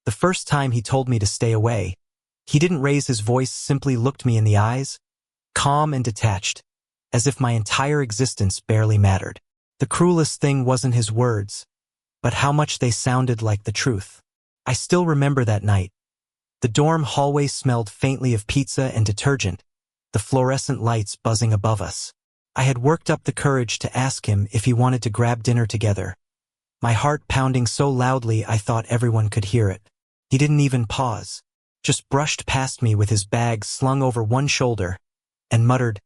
The first time he told me to stay away, he didn't raise his voice, simply looked me in the eyes, calm and detached, as if my entire existence barely mattered. The cruelest thing wasn't his words, but how much they sounded like the truth. I still remember that night. The dorm hallway smelled faintly of pizza and detergent, the fluorescent lights buzzing above us. I had worked up the courage to ask him if he wanted to grab dinner together, my heart pounding so loudly I thought everyone could hear it. He didn't even pause, just brushed past me with his bag slung over one shoulder, and muttered,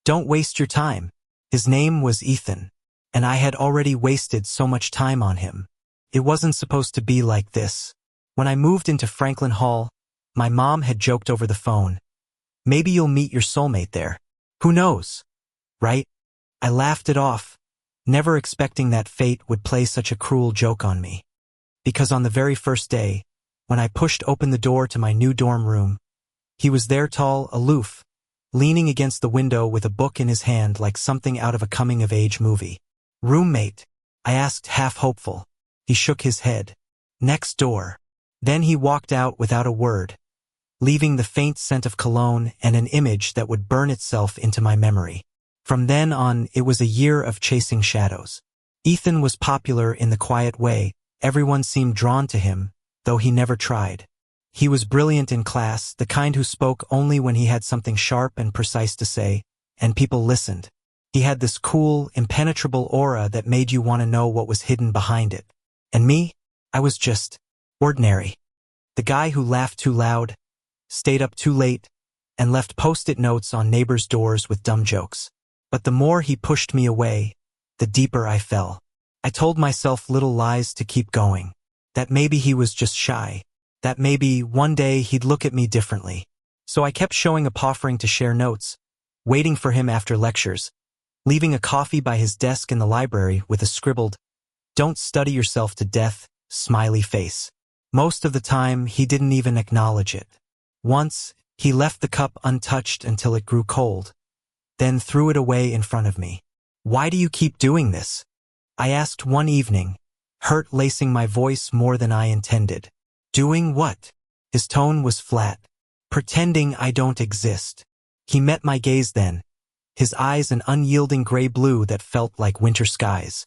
"Don't waste your time." His name was Ethan, and I had already wasted so much time on him. It wasn't supposed to be like this. When I moved into Franklin Hall, my mom had joked over the phone, "Maybe you'll meet your soulmate there. Who knows? Right?" I laughed it off, never expecting that fate would play such a cruel joke on me. Because on the very first day, when I pushed open the door to my new dorm room, he was there, tall, aloof, leaning against the window with a book in his hand like something out of a coming-of-age movie. "Roommate?" I asked, half hopeful. He shook his head. "Next door." Then he walked out without a word, leaving the faint scent of cologne and an image that would burn itself into my memory. From then on, it was a year of chasing shadows. Ethan was popular in the quiet way. Everyone seemed drawn to him, though he never tried. He was brilliant in class, the kind who spoke only when he had something sharp and precise to say, and people listened. He had this cool, impenetrable aura that made you want to know what was hidden behind it. And me? I was just ordinary. The guy who laughed too loud, stayed up too late, and left post-it notes on neighbors' doors with dumb jokes. But the more he pushed me away, the deeper I fell. I told myself little lies to keep going. That maybe he was just shy. That maybe one day he'd look at me differently. So I kept showing up, offering to share notes, waiting for him after lectures, leaving a coffee by his desk in the library with a scribbled, "Don't study yourself to death," smiley face. Most of the time, he didn't even acknowledge it. Once, he left the cup untouched until it grew cold, then threw it away in front of me. "Why do you keep doing this?" I asked one evening, hurt lacing my voice more than I intended. "Doing what?" His tone was flat. "Pretending I don't exist." He met my gaze then, his eyes an unyielding gray blue that felt like winter skies.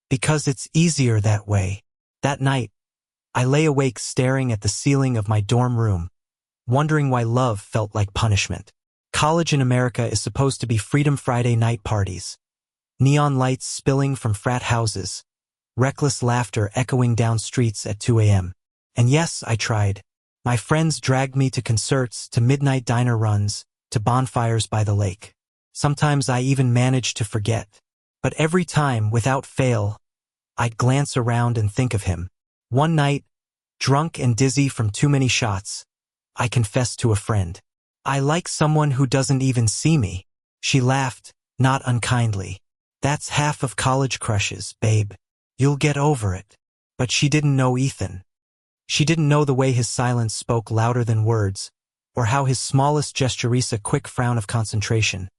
"Because it's easier that way." That night, I lay awake staring at the ceiling of my dorm room, wondering why love felt like punishment. College in America is supposed to be freedom. Friday night parties, neon lights spilling from frat houses, reckless laughter echoing down streets at 2 a.m. And yes, I tried. My friends dragged me to concerts, to midnight diner runs, to bonfires by the lake. Sometimes I even managed to forget. But every time, without fail, I'd glance around and think of him. One night, drunk and dizzy from too many shots, I confessed to a friend, "I like someone who doesn't even see me." She laughed, not unkindly. "That's half of college crushes, babe. You'll get over it." But she didn't know Ethan. She didn't know the way his silence spoke louder than words, or how his smallest gesture raised a quick frown of concentration.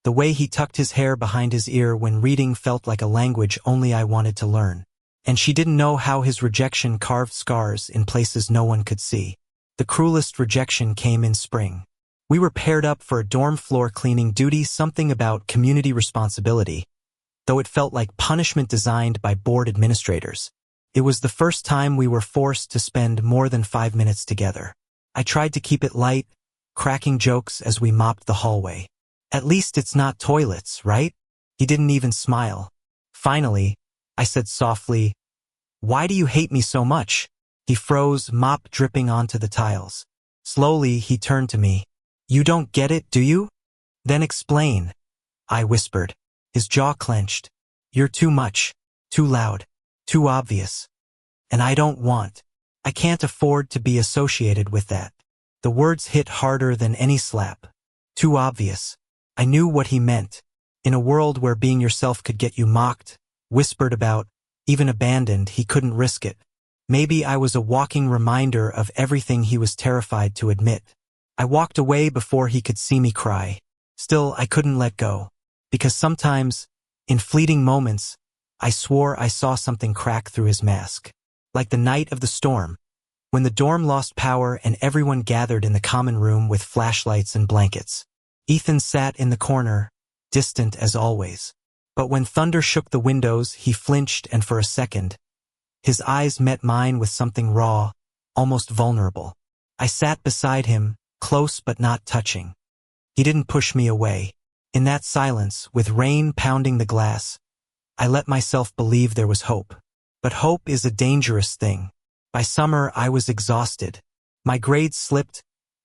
The way he tucked his hair behind his ear when reading felt like a language only I wanted to learn. And she didn't know how his rejection carved scars in places no one could see. The cruelest rejection came in spring. We were paired up for a dorm floor cleaning duty, something about community responsibility, though it felt like punishment designed by bored administrators. It was the first time we were forced to spend more than 5 minutes together. I tried to keep it light, cracking jokes as we mopped the hallway. "At least it's not toilets, right?" He didn't even smile. Finally, I said softly, "Why do you hate me so much?" He froze, mop dripping onto the tiles. Slowly, he turned to me. "You don't get it, do you? Then explain," I whispered. His jaw clenched. "You're too much, too loud, too obvious. And I don't want. I can't afford to be associated with that." The words hit harder than any slap. Too obvious. I knew what he meant. In a world where being yourself could get you mocked, whispered about, even abandoned, he couldn't risk it. Maybe I was a walking reminder of everything he was terrified to admit. I walked away before he could see me cry. Still, I couldn't let go. Because sometimes, in fleeting moments, I swore I saw something crack through his mask. Like the night of the storm, When the dorm lost power and everyone gathered in the common room with flashlights and blankets. Ethan sat in the corner, distant as always. But when thunder shook the windows, he flinched, and for a second, his eyes met mine with something raw, almost vulnerable. I sat beside him, close but not touching. He didn't push me away. In that silence, with rain pounding the glass, I let myself believe there was hope. But hope is a dangerous thing. By summer, I was exhausted. My grades slipped.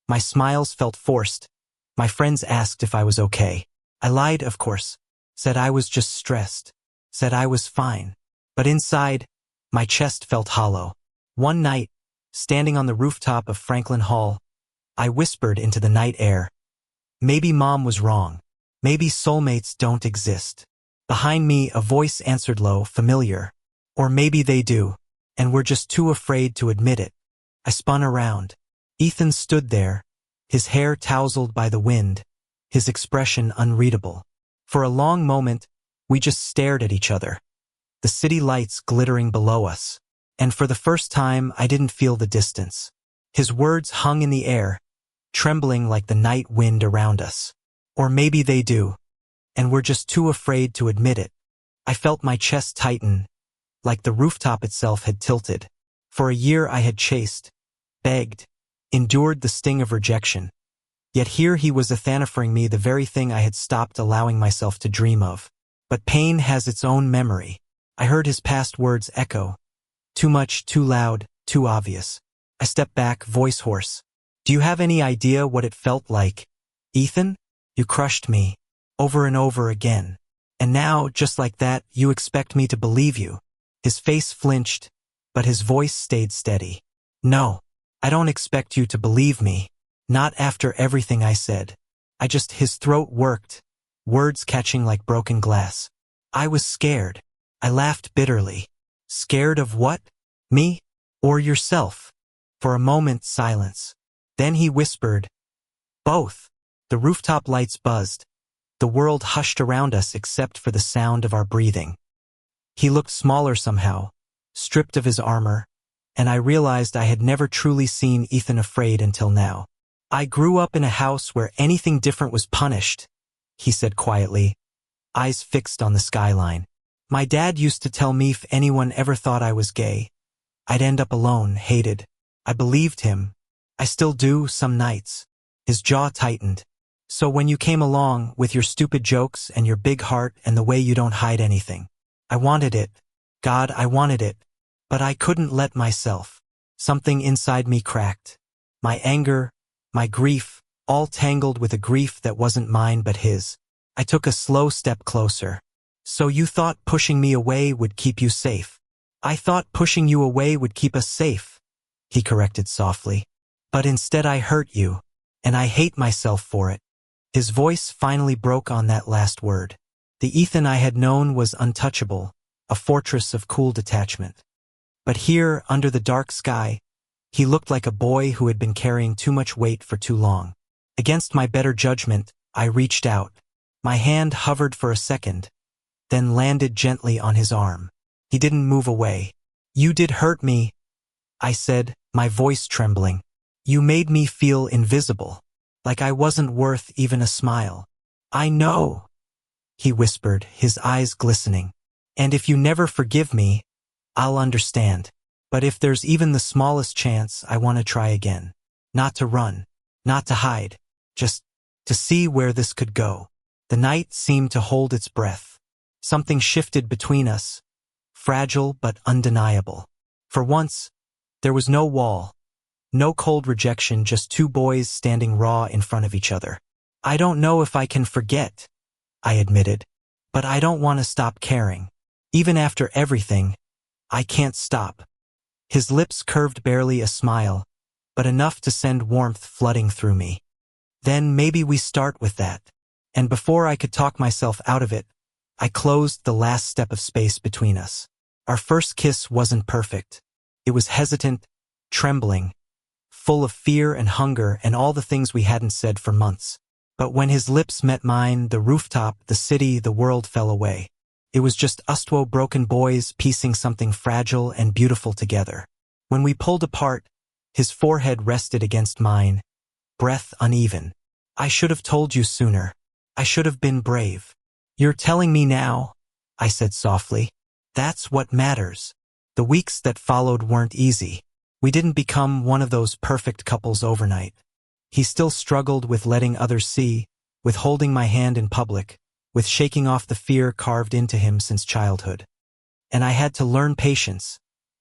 My smiles felt forced. My friends asked if I was okay. I lied, of course. Said I was just stressed. Said I was fine. But inside, my chest felt hollow. One night, standing on the rooftop of Franklin Hall, I whispered into the night air. Maybe Mom was wrong. Maybe soulmates don't exist. Behind me, a voice answered low, familiar. Or maybe they do, and we're just too afraid to admit it. I spun around. Ethan stood there, his hair tousled by the wind, his expression unreadable. For a long moment, we just stared at each other, the city lights glittering below us. And for the first time, I didn't feel the distance. His words hung in the air, trembling like the night wind around us. Or maybe they do, and we're just too afraid to admit it. I felt my chest tighten, like the rooftop itself had tilted. For a year I had chased, begged, endured the sting of rejection. Yet here he was offering me the very thing I had stopped allowing myself to dream of. But pain has its own memory. I heard his past words echo. Too much, too loud, too obvious. I stepped back, voice hoarse. Do you have any idea what it felt like, Ethan? You crushed me, over and over again. And now, just like that, you expect me to believe you. His face flinched, but his voice stayed steady. No, I don't expect you to believe me. Not after everything I said. His throat worked, words catching like broken glass. I was scared. I laughed bitterly. Scared of what? Me? Or yourself? For a moment, silence. Then he whispered, both. The rooftop lights buzzed. The world hushed around us except for the sound of our breathing. He looked smaller somehow, stripped of his armor, and I realized I had never truly seen Ethan afraid until now. I grew up in a house where anything different was punished, he said quietly, eyes fixed on the skyline. My dad used to tell me if anyone ever thought I was gay, I'd end up alone, hated. I believed him. I still do some nights. His jaw tightened. So when you came along with your stupid jokes and your big heart and the way you don't hide anything, I wanted it. God, I wanted it. But I couldn't let myself. Something inside me cracked. My anger, my grief, all tangled with a grief that wasn't mine but his. I took a slow step closer. So you thought pushing me away would keep you safe. I thought pushing you away would keep us safe, he corrected softly. But instead I hurt you, and I hate myself for it. His voice finally broke on that last word. The Ethan I had known was untouchable, a fortress of cool detachment. But here, under the dark sky, he looked like a boy who had been carrying too much weight for too long. Against my better judgment, I reached out. My hand hovered for a second, then landed gently on his arm. He didn't move away. You did hurt me, I said, my voice trembling. You made me feel invisible, like I wasn't worth even a smile. I know, he whispered, his eyes glistening. And if you never forgive me, I'll understand. But if there's even the smallest chance, I want to try again. Not to run, not to hide, just to see where this could go. The night seemed to hold its breath. Something shifted between us, fragile but undeniable. For once, there was no wall, no cold rejection, just two boys standing raw in front of each other. I don't know if I can forget, I admitted, but I don't want to stop caring. Even after everything, I can't stop. His lips curved barely a smile, but enough to send warmth flooding through me. Then maybe we start with that. And before I could talk myself out of it, I closed the last step of space between us. Our first kiss wasn't perfect. It was hesitant, trembling, full of fear and hunger and all the things we hadn't said for months. But when his lips met mine, the rooftop, the city, the world fell away. It was just us two broken boys piecing something fragile and beautiful together. When we pulled apart, His forehead rested against mine, breath uneven. I should have told you sooner. I should have been brave. You're telling me now, I said softly. That's what matters. The weeks that followed weren't easy. We didn't become one of those perfect couples overnight. He still struggled with letting others see, with holding my hand in public, with shaking off the fear carved into him since childhood. And I had to learn patience,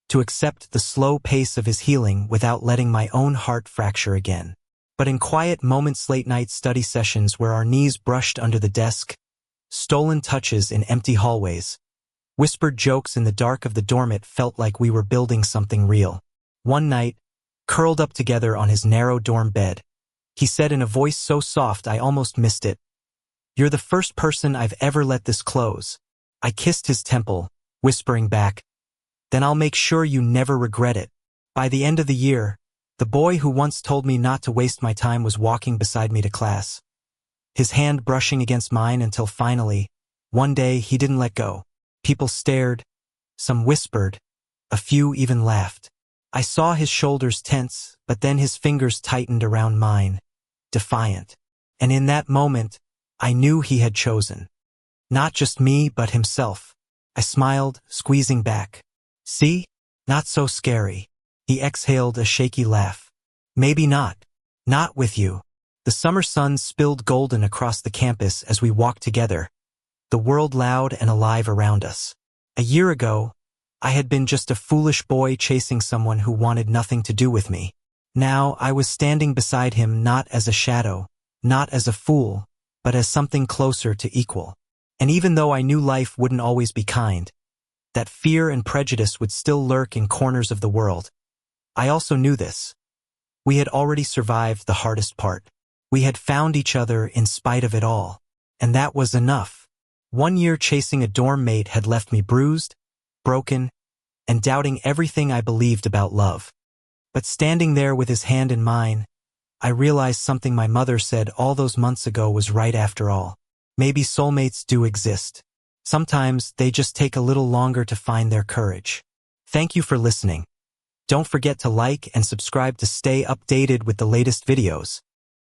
to accept the slow pace of his healing without letting my own heart fracture again. But in quiet moments, late-night study sessions where our knees brushed under the desk, stolen touches in empty hallways, whispered jokes in the dark of the dorm, it felt like we were building something real. One night, curled up together on his narrow dorm bed, he said in a voice so soft I almost missed it, "You're the first person I've ever let this close." I kissed his temple, whispering back, "Then I'll make sure you never regret it." By the end of the year, the boy who once told me not to waste my time was walking beside me to class, his hand brushing against mine until finally, one day, he didn't let go. People stared, some whispered, a few even laughed. I saw his shoulders tense, but then his fingers tightened around mine, defiant. And in that moment, I knew he had chosen. Not just me, but himself. I smiled, squeezing back. "See? Not so scary." He exhaled a shaky laugh. "Maybe not. Not with you." The summer sun spilled golden across the campus as we walked together, the world loud and alive around us. A year ago, I had been just a foolish boy chasing someone who wanted nothing to do with me. Now I was standing beside him, not as a shadow, not as a fool, but as something closer to equal. And even though I knew life wouldn't always be kind, that fear and prejudice would still lurk in corners of the world, I also knew this. We had already survived the hardest part. We had found each other in spite of it all. And that was enough. 1 year chasing a dorm mate had left me bruised, broken, and doubting everything I believed about love. But standing there with his hand in mine, I realized something my mother said all those months ago was right after all. Maybe soulmates do exist. Sometimes they just take a little longer to find their courage. Thank you for listening. Don't forget to like and subscribe to stay updated with the latest videos.